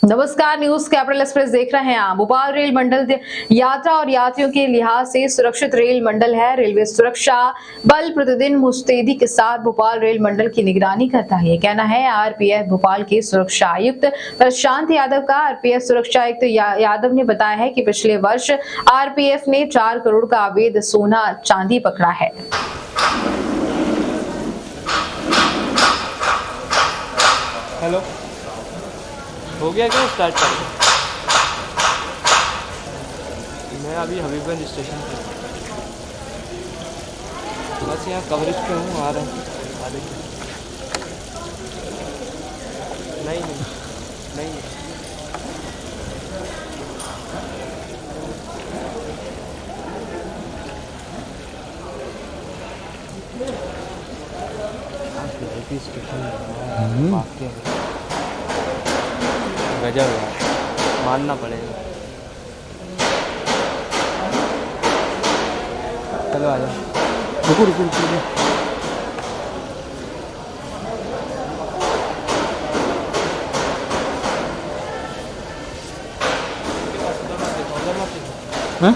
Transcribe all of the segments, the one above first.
नमस्कार, news capital express देख रहे हैं आप। भोपाल रेल मंडल यात्रा और यात्रियों के लिहाज से सुरक्षित रेल मंडल है। रेलवे सुरक्षा बल प्रतिदिन मुस्तैदी के साथ भोपाल रेल मंडल की निगरानी करता है। ये कहना है आरपीएफ भोपाल के सुरक्षा आयुक्त प्रशांत यादव का। आरपीएफ सुरक्षा आयुक्त यादव ने बताया है कि पिछले वर्ष आरपीएफ ने 4 करोड़ का अवैध सोना चांदी पकड़ा है। हेलो, हो गया क्या स्टार्ट कर? मैं अभी हबीबगंज स्टेशन पे बस यहाँ कवरेज पे हूँ, आ रहा हूँ। आ देखिए, नहीं नहीं नहीं गजब यार, मानना पड़ेगा। चलो आ जाओ। रुको रुको रुको रुको। हाँ?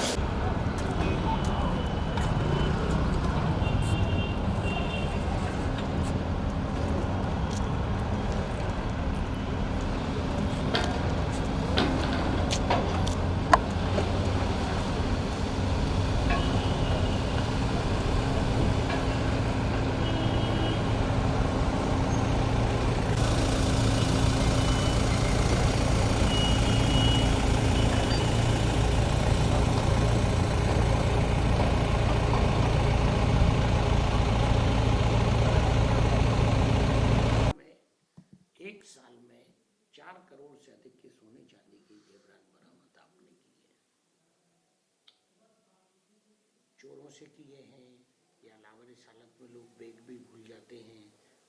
एक साल में 4 करोड़ से अधिक के सोने चांदी के जेवरात बरामद आपने किए हैं। चोरों से किए हैं या लावारिस हालत में लोग बैग भी भूल जाते हैं,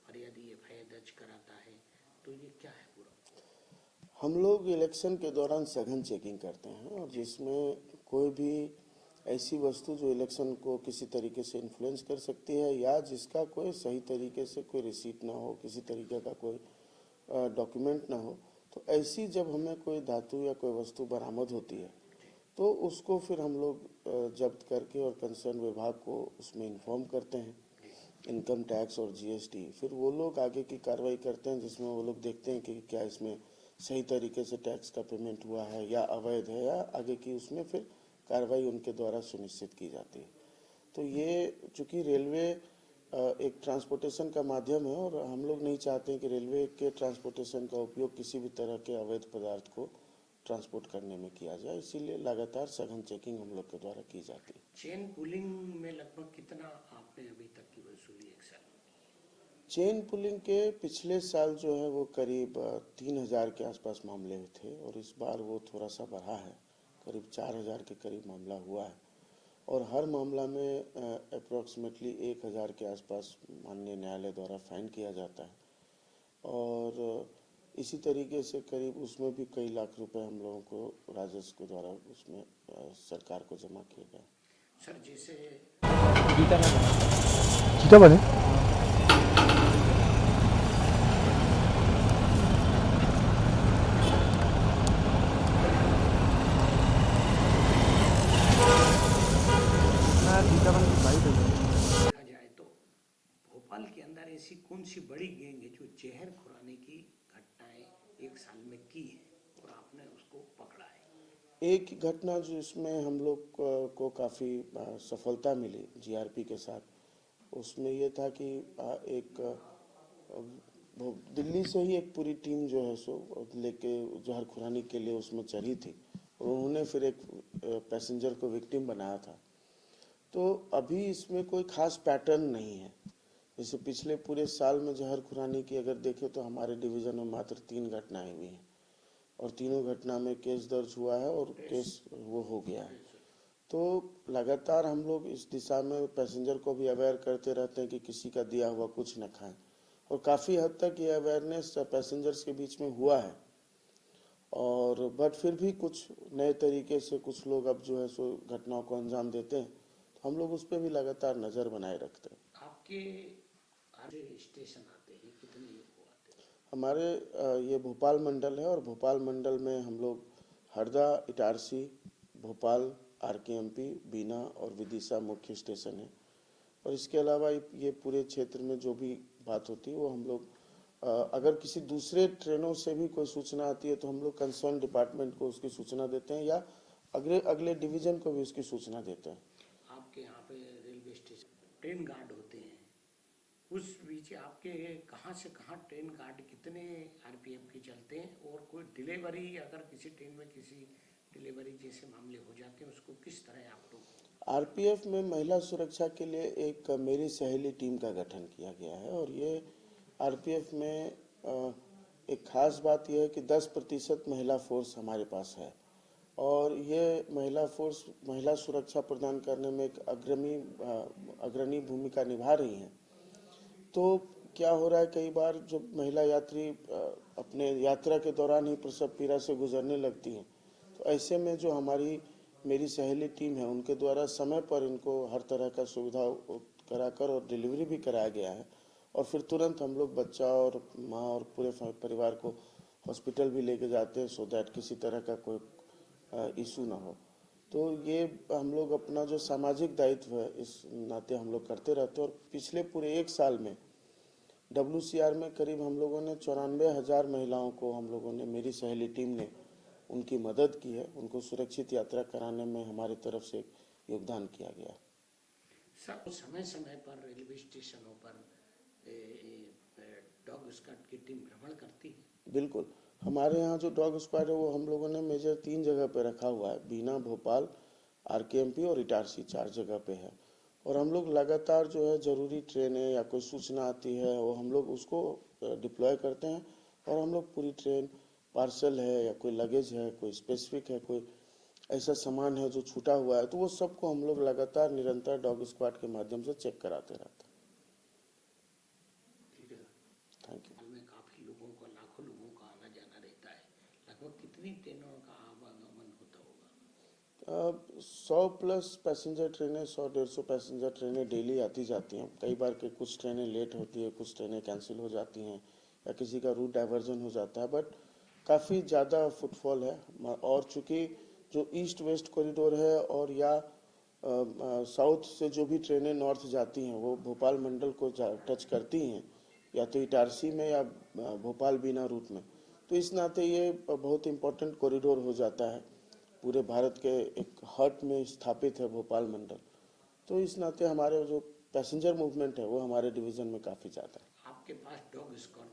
फरियादी एफआईआर दर्ज कराता है, तो ये क्या है पूरा? हम लोग इलेक्शन के दौरान सघन चेकिंग करते हैं और जिसमें कोई भी ऐसी वस्तु जो इलेक्शन को किसी तरीके से इन्फ्लुएंस कर सकती है या जिसका कोई सही तरीके से कोई रिसीट ना हो, किसी तरीके का कोई डॉक्यूमेंट ना हो, तो ऐसी जब हमें कोई धातु या कोई वस्तु बरामद होती है तो उसको फिर हम लोग जब्त करके और कंसर्न विभाग को उसमें इन्फॉर्म करते हैं, इनकम टैक्स और जीएसटी। फिर वो लोग आगे की कार्रवाई करते हैं जिसमें वो लोग देखते हैं कि क्या इसमें सही तरीके से टैक्स का पेमेंट हुआ है या अवैध है, या आगे की उसमें फिर कार्रवाई उनके द्वारा सुनिश्चित की जाती है। तो ये चूँकि रेलवे एक ट्रांसपोर्टेशन का माध्यम है और हम लोग नहीं चाहते हैं कि रेलवे के ट्रांसपोर्टेशन का उपयोग किसी भी तरह के अवैध पदार्थ को ट्रांसपोर्ट करने में किया जाए, इसीलिए लगातार सघन चेकिंग हम लोग के द्वारा की जाती है। चेन पुलिंग में लगभग कितना आपने अभी तक की वसूली एक साल में? चेन पुलिंग के पिछले साल जो है वो करीब 3,000 के आसपास मामले थे और इस बार वो थोड़ा सा बढ़ा है, करीब 4,000 के करीब मामला हुआ है और हर मामला में अप्रॉक्सीमेटली 1,000 के आसपास माननीय न्यायालय द्वारा फाइन किया जाता है और इसी तरीके से करीब उसमें भी कई लाख रुपए हम लोगों को राजस्व के द्वारा उसमें सरकार को जमा किए गए। सर जैसे जीता बने देखा जाए तो भोपाल के अंदर ऐसी कौन सी बड़ी गैंग है जो जहर खुराने की घटनाएं एक साल में की है और आपने उसको पकड़ा है? एक ही घटना जो इसमें हम लोग को काफ़ी सफलता मिली जीआरपी के साथ, उसमें ये था कि एक दिल्ली से ही एक पूरी टीम जो है सो लेके जहर खुरानी के लिए उसमें चढ़ी थी और उन्होंने फिर एक पैसेंजर को विक्टिम बनाया था। तो अभी इसमें कोई खास पैटर्न नहीं है। जैसे पिछले पूरे साल में जहर खुरानी की अगर देखें तो हमारे डिवीज़न में मात्र 3 घटनाएं हुई हैं और तीनों घटना में केस दर्ज हुआ है और केस वो हो गया है। तो लगातार हम लोग इस दिशा में पैसेंजर को भी अवेयर करते रहते हैं कि किसी का दिया हुआ कुछ न खाएं और काफ़ी हद तक ये अवेयरनेस पैसेंजर्स के बीच में हुआ है और बट फिर भी कुछ नए तरीके से कुछ लोग अब जो है सो घटनाओं को अंजाम देते हैं, तो हम लोग उस पर भी लगातार नज़र बनाए रखते हैं। आपके स्टेशन आते हैं कितने लोग आते हैं? हमारे ये भोपाल मंडल है और भोपाल मंडल में हम लोग हरदा, इटारसी, भोपाल, आरकेएमपी, बीना और विदिशा मुख्य स्टेशन है। और इसके अलावा ये पूरे क्षेत्र में जो भी बात होती है वो हम लोग अगर किसी दूसरे ट्रेनों से भी कोई सूचना आती है तो हम लोग कंसर्न डिपार्टमेंट को उसकी सूचना देते हैं या अगले अगले डिवीजन को भी उसकी सूचना देते हैं। आपके यहाँ पे रेलवे स्टेशन ट्रेन गार्ड होते हैं, उस बीच आपके कहाँ से कहाँ ट्रेन गार्ड कितने आरपीएफ के चलते हैं, और कोई डिलीवरी अगर किसी ट्रेन में किसी डिलीवरी जैसे मामले हो जाते हैं उसको किस तरह आप लोग? आरपीएफ में महिला सुरक्षा के लिए एक मेरी सहेली टीम का गठन किया गया है और ये आरपीएफ में एक खास बात यह है कि 10% महिला फोर्स हमारे पास है और ये महिला फोर्स महिला सुरक्षा प्रदान करने में एक अग्रणी भूमिका निभा रही हैं। तो क्या हो रहा है, कई बार जो महिला यात्री अपने यात्रा के दौरान ही प्रसव पीड़ा से गुजरने लगती हैं, तो ऐसे में जो हमारी मेरी सहेली टीम है उनके द्वारा समय पर इनको हर तरह का सुविधा कराकर और डिलीवरी भी कराया गया है और फिर तुरंत हम लोग बच्चा और माँ और पूरे परिवार को हॉस्पिटल भी लेके जाते हैं सो दैट किसी तरह का कोई इशू ना हो। तो ये हम लोग अपना जो सामाजिक दायित्व है इस नाते हम लोग करते रहते हैं और पिछले पूरे एक साल में WCR में करीब हम लोगों ने 94,000 महिलाओं को हम लोगों ने मेरी सहेली टीम ने उनकी मदद की है, उनको सुरक्षित यात्रा कराने में हमारी तरफ से योगदान किया गया। सब समय समय पर रेलवे स्टेशनों पर डॉग स्क्वाड की टीम भ्रमण करती है? बिल्कुल, हमारे यहाँ जो डॉग स्क्वाड है वो हम लोगों ने मेजर 3 जगह पे रखा हुआ है, बीना, भोपाल, आरकेएमपी और इटारसी 4 जगह पे है और हम लोग लगातार जो है जरूरी ट्रेनें या कोई सूचना आती है वो हम लोग उसको डिप्लॉय करते हैं और हम लोग पूरी ट्रेन पार्सल है या कोई लगेज है, कोई स्पेसिफिक है, कोई ऐसा सामान है जो छूटा हुआ है, तो वो सबको हम लोग लगातार निरंतर डॉग स्क्वाड के माध्यम से चेक कराते रहते हैं। ठीक है, थैंक यू। हाल में काफी लोगों का, लाखों लोगों का आना जाना रहता है, लगभग कितनी ट्रेनों का आवागमन होता होगा? 100+ पैसेंजर ट्रेनें, 100-150 पैसेंजर ट्रेनें डेली आती जाती हैं। कई बार के कुछ ट्रेनें लेट होती है, कुछ ट्रेनें कैंसिल हो जाती हैं या किसी का रूट डाइवर्जन हो जाता है, बट काफ़ी ज़्यादा फुटफॉल है। और चूंकि जो ईस्ट वेस्ट कॉरिडोर है और या साउथ से जो भी ट्रेनें नॉर्थ जाती हैं वो भोपाल मंडल को टच करती हैं या तो इटारसी में या भोपाल बीना रूट में, तो इस नाते ये बहुत इम्पोर्टेंट कॉरिडोर हो जाता है। पूरे भारत के एक हर्ट में स्थापित है भोपाल मंडल, तो इस नाते हमारे जो पैसेंजर मूवमेंट है वो हमारे डिवीजन में काफ़ी ज़्यादा है। आपके पास डॉग स्क्वाड